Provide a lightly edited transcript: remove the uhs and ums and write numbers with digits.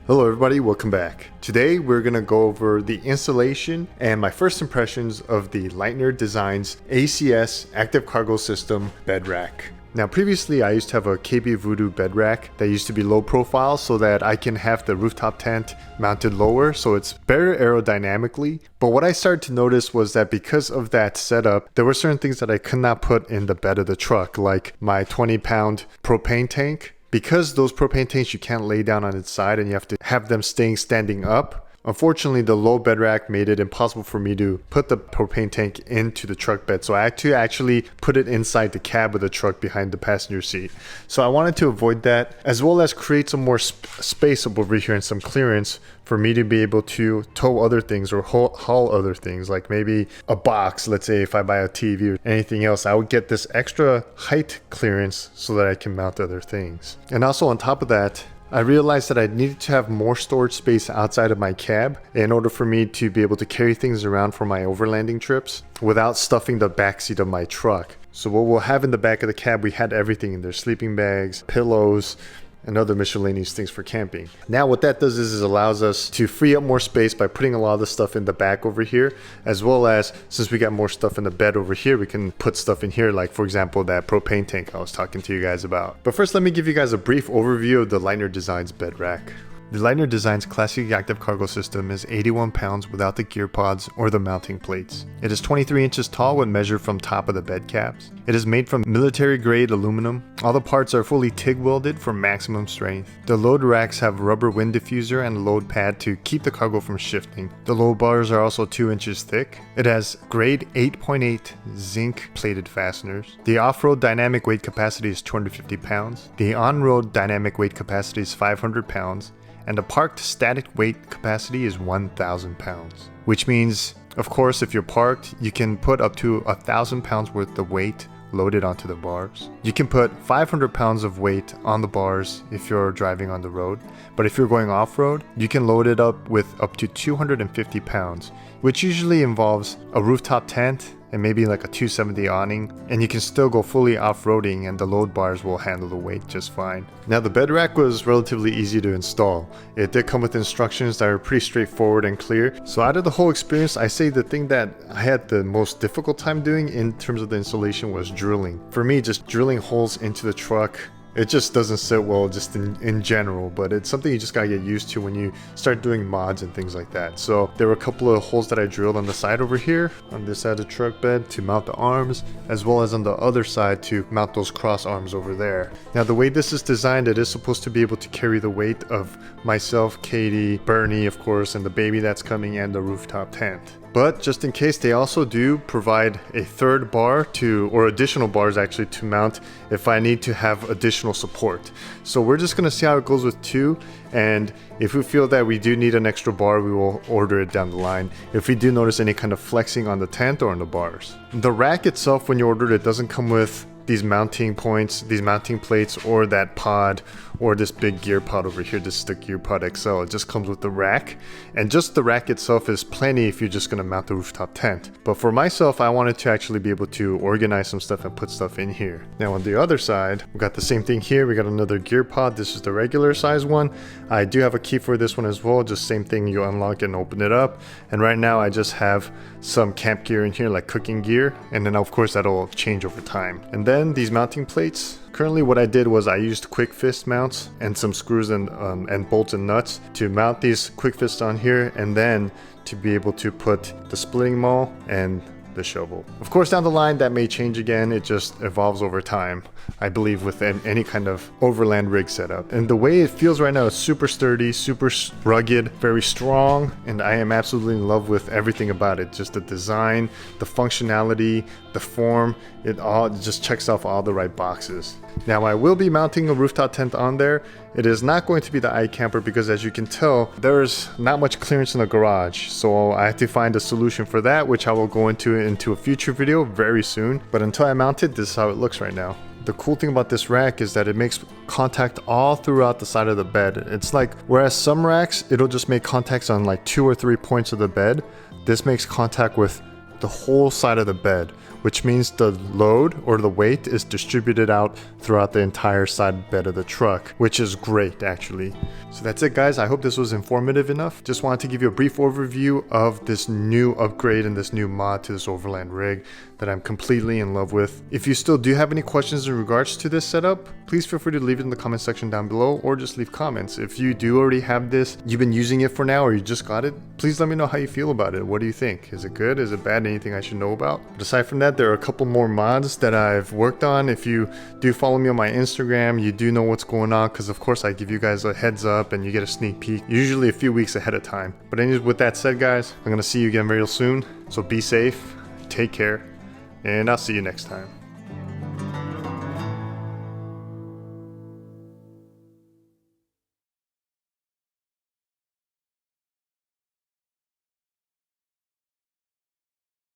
Hello everybody, welcome back. Today we're going to go over the installation and my first impressions of the Leitner Designs ACS Active Cargo System Bed Rack. Now previously I used to have a KB Voodoo bed rack that used to be low profile so that I can have the rooftop tent mounted lower so it's better aerodynamically. But what I started to notice was that because of that setup, there were certain things that I could not put in the bed of the truck, like my 20-pound propane tank. Because those propane tanks you can't lay down on its side and you have to have them standing up. Unfortunately, the low bed rack made it impossible for me to put the propane tank into the truck bed. So I had to actually put it inside the cab of the truck behind the passenger seat. So I wanted to avoid that, as well as create some more space up over here and some clearance for me to be able to tow other things or haul other things, like maybe a box. Let's say if I buy a TV or anything else, I would get this extra height clearance so that I can mount other things. And also on top of that, I realized that I needed to have more storage space outside of my cab in order for me to be able to carry things around for my overlanding trips without stuffing the backseat of my truck. So what we'll have in the back of the cab, we had everything in there: sleeping bags, pillows, and other miscellaneous things for camping. Now what that does is it allows us to free up more space by putting a lot of the stuff in the back over here, as well as, since we got more stuff in the bed over here, we can put stuff in here, like for example that propane tank I was talking to you guys about. But first, let me give you guys a brief overview of the Leitner Designs bed rack. The Leitner Designs Classic Active Cargo System is 81 pounds without the gear pods or the mounting plates. It is 23 inches tall when measured from top of the bed caps. It is made from military grade aluminum. All the parts are fully TIG welded for maximum strength. The load racks have rubber wind diffuser and load pad to keep the cargo from shifting. The load bars are also 2 inches thick. It has grade 8.8 zinc plated fasteners. The off-road dynamic weight capacity is 250 pounds. The on-road dynamic weight capacity is 500 pounds. And the parked static weight capacity is 1,000 pounds. Which means, of course, if you're parked, you can put up to 1,000 pounds worth of weight loaded onto the bars. You can put 500 pounds of weight on the bars if you're driving on the road. But if you're going off-road, you can load it up with up to 250 pounds, which usually involves a rooftop tent and maybe like a 270 awning, and you can still go fully off-roading and the load bars will handle the weight just fine. Now the bed rack was relatively easy to install. It did come with instructions that are pretty straightforward and clear. So out of the whole experience, I say the thing that I had the most difficult time doing in terms of the installation was drilling. For me, just drilling holes into the truck, it just doesn't sit well just in general, but it's something you just gotta get used to when you start doing mods and things like that. So there were a couple of holes that I drilled on the side over here, on this side of the truck bed to mount the arms, as well as on the other side to mount those cross arms over there. Now the way this is designed, it is supposed to be able to carry the weight of myself, Katie, Bernie of course, and the baby that's coming, and the rooftop tent. But just in case, they also do provide a third bar or additional bars actually, to mount if I need to have additional support. So we're just going to see how it goes with 2, and if we feel that we do need an extra bar, we will order it down the line if we do notice any kind of flexing on the tent or on the bars. The rack itself, when you order it, doesn't come with these mounting points, these mounting plates, or that pod, or this big gear pod over here. This is the Gear Pod XL. It just comes with the rack, and just the rack itself is plenty if you're just going to mount the rooftop tent. But for myself, I wanted to actually be able to organize some stuff and put stuff in here. Now on the other side, we got the same thing here. We got another gear pod. This is the regular size one. I do have a key for this one as well. Just same thing, you unlock it and open it up. And right now I just have some camp gear in here, like cooking gear, and then of course that'll change over time. And then these mounting plates, currently what I did was I used quick fist mounts and some screws and bolts and nuts to mount these quick fists on here, and then to be able to put the splitting maul and the shovel. Of course, down the line that may change again. It just evolves over time, I believe, with any kind of overland rig setup. And the way it feels right now is super sturdy, super rugged, very strong, and I am absolutely in love with everything about it. Just the design, the functionality, the form, it all just checks off all the right boxes. Now I will be mounting a rooftop tent on there. It is not going to be the iKamper because, as you can tell, there's not much clearance in the garage. So I have to find a solution for that, which I will go into a future video very soon. But until I mount it, this is how it looks right now. The cool thing about this rack is that it makes contact all throughout the side of the bed. It's like, whereas some racks, it'll just make contacts on like 2 or 3 points of the bed, this makes contact with the whole side of the bed, which means the load or the weight is distributed out throughout the entire side bed of the truck, which is great actually. So that's it guys, I hope this was informative enough. Just wanted to give you a brief overview of this new upgrade and this new mod to this Overland rig that I'm completely in love with. If you still do have any questions in regards to this setup, please feel free to leave it in the comment section down below, or just leave comments. If you do already have this, you've been using it for now, or you just got it, please let me know how you feel about it. What do you think? Is it good? Is it bad? Anything I should know about? But aside from that, there are a couple more mods that I've worked on. If you do follow me on my Instagram, you do know what's going on, because of course I give you guys a heads up and you get a sneak peek, usually a few weeks ahead of time. But anyways, with that said guys, I'm gonna see you again real soon, so be safe, take care, and I'll see you next time.